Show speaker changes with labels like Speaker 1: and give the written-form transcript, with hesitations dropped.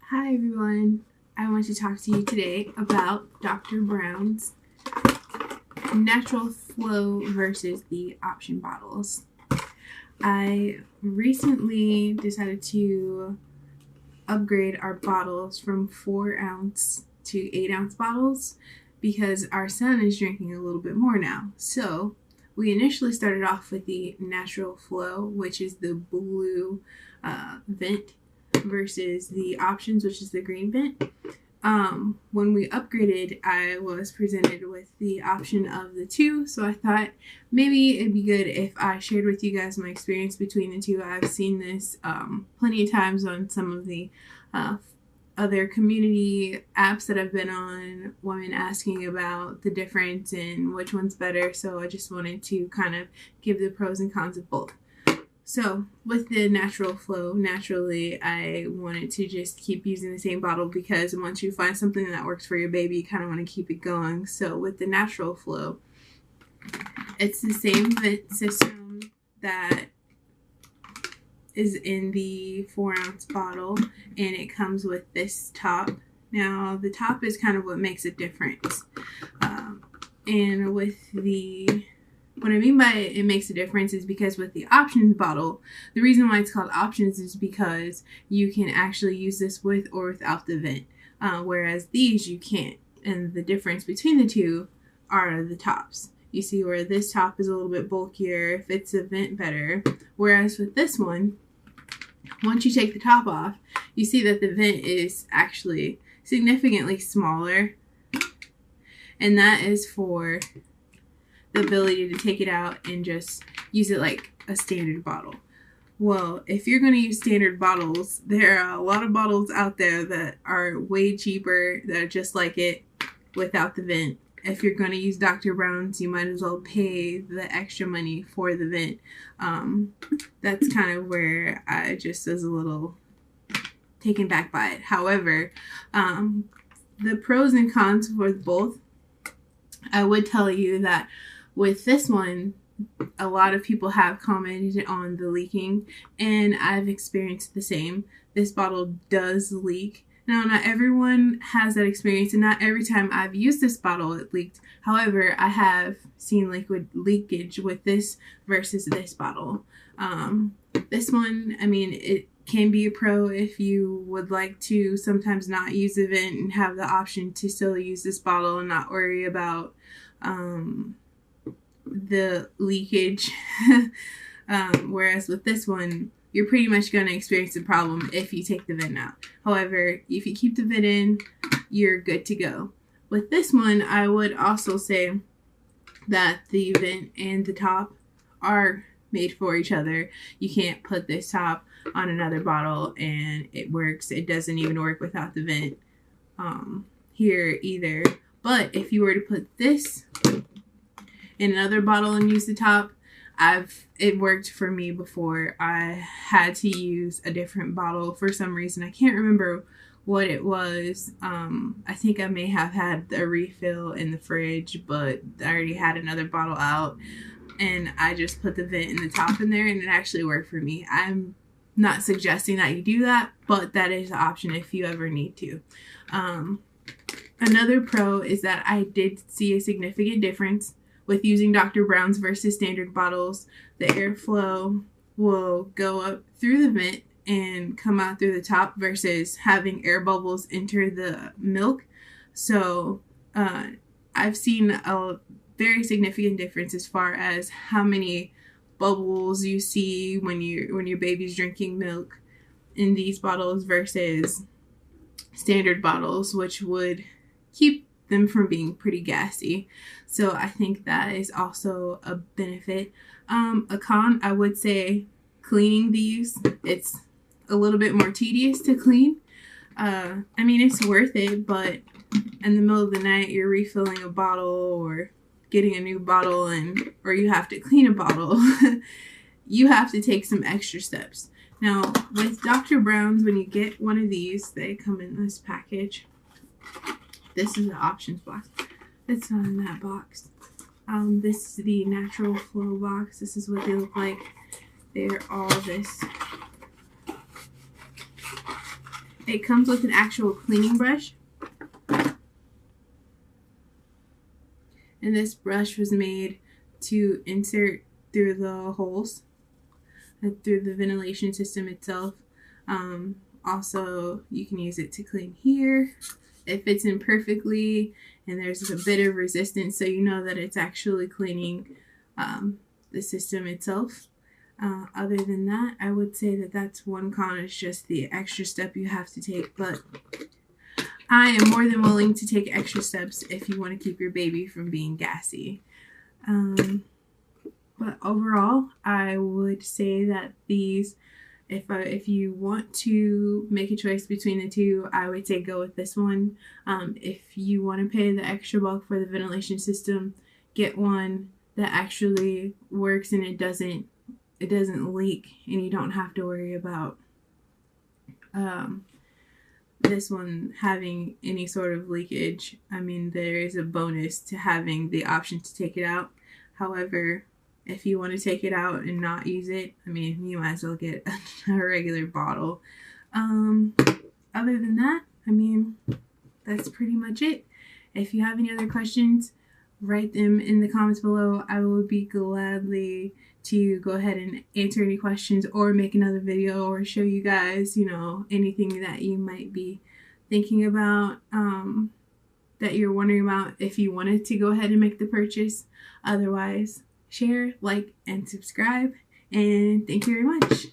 Speaker 1: Hi everyone, I want to talk to you today about Dr. Brown's natural flow versus the option bottles. I recently decided to upgrade our bottles from 4-ounce to 8-ounce bottles because our son is drinking a little bit more now. So we initially started off with the natural flow, which is the blue vent, versus the options, which is the green vent. When we upgraded, I was presented with the option of the two, so I thought maybe it'd be good if I shared with you guys my experience between the two. I've seen this plenty of times on some of the other community apps that I've been on, women asking about the difference and which one's better, so I just wanted to kind of give the pros and cons of both. So with the natural flow, naturally, I wanted to just keep using the same bottle because once you find something that works for your baby, you kind of want to keep it going. So with the natural flow, it's the same vent system that is in the 4-ounce bottle, and it comes with this top. Now, the top is kind of what makes a difference. And with what I mean by it makes a difference is because with the options bottle, the reason why it's called options is because you can actually use this with or without the vent, whereas these you can't. And the difference between the two are the tops. You see where this top is a little bit bulkier, fits the vent better, whereas with this one, once you take the top off, you see that the vent is actually significantly smaller, and that is for the ability to take it out and just use it like a standard bottle. Well, if you're going to use standard bottles, there are a lot of bottles out there that are way cheaper that are just like it without the vent. If you're going to use Dr. Brown's, you might as well pay the extra money for the vent. That's kind of where I just was a little taken back by it. However, the pros and cons for both, I would tell you that with this one, a lot of people have commented on the leaking, and I've experienced the same. This bottle does leak. Now, not everyone has that experience, and not every time I've used this bottle it leaked. However, I have seen liquid leakage with this versus this bottle. This one, I mean, it can be a pro if you would like to sometimes not use the vent and have the option to still use this bottle and not worry about the leakage. Whereas with this one, you're pretty much going to experience the problem if you take the vent out. However, if you keep the vent in, you're good to go. With this one, I would also say that the vent and the top are made for each other. You can't put this top on another bottle and it works. It doesn't even work without the vent here either. But if you were to put this in another bottle and use the top, it worked for me before. I had to use a different bottle for some reason. I can't remember what it was. I think I may have had a refill in the fridge, but I already had another bottle out, and I just put the vent and the top in there, and it actually worked for me. I'm not suggesting that you do that, but that is an option if you ever need to. Another pro is that I did see a significant difference with using Dr. Brown's versus standard bottles. The airflow will go up through the vent and come out through the top versus having air bubbles enter the milk. So I've seen a very significant difference as far as how many bubbles you see when your baby's drinking milk in these bottles versus standard bottles, which would keep them from being pretty gassy. So I think that is also a benefit. A con, I would say cleaning these, it's a little bit more tedious to clean. I mean, it's worth it, but in the middle of the night, you're refilling a bottle or getting a new bottle or you have to clean a bottle. You have to take some extra steps. Now, with Dr. Brown's, when you get one of these, they come in this package. This is the options box. It's not in that box. This is the natural flow box. This is what they look like. They're all this It comes with an actual cleaning brush. And this brush was made to insert through the holes, through the ventilation system itself. Also, you can use it to clean here. It fits in perfectly, and there's a bit of resistance, so you know that it's actually cleaning the system itself. Other than that, I would say that that's one con. It's just the extra step you have to take, but I am more than willing to take extra steps if you want to keep your baby from being gassy. But overall, I would say that these, if you want to make a choice between the two, I would say go with this one. If you want to pay the extra buck for the ventilation system, get one that actually works and it doesn't leak, and you don't have to worry about this one having any sort of leakage. I mean, there is a bonus to having the option to take it out. However, if you want to take it out and not use it, I mean, you might as well get a regular bottle. Other than that, I mean, that's pretty much it. If you have any other questions, write them in the comments below. I will be gladly to go ahead and answer any questions or make another video or show you guys, anything that you might be thinking about, that you're wondering about if you wanted to go ahead and make the purchase. Otherwise, share, like, and subscribe, and thank you very much.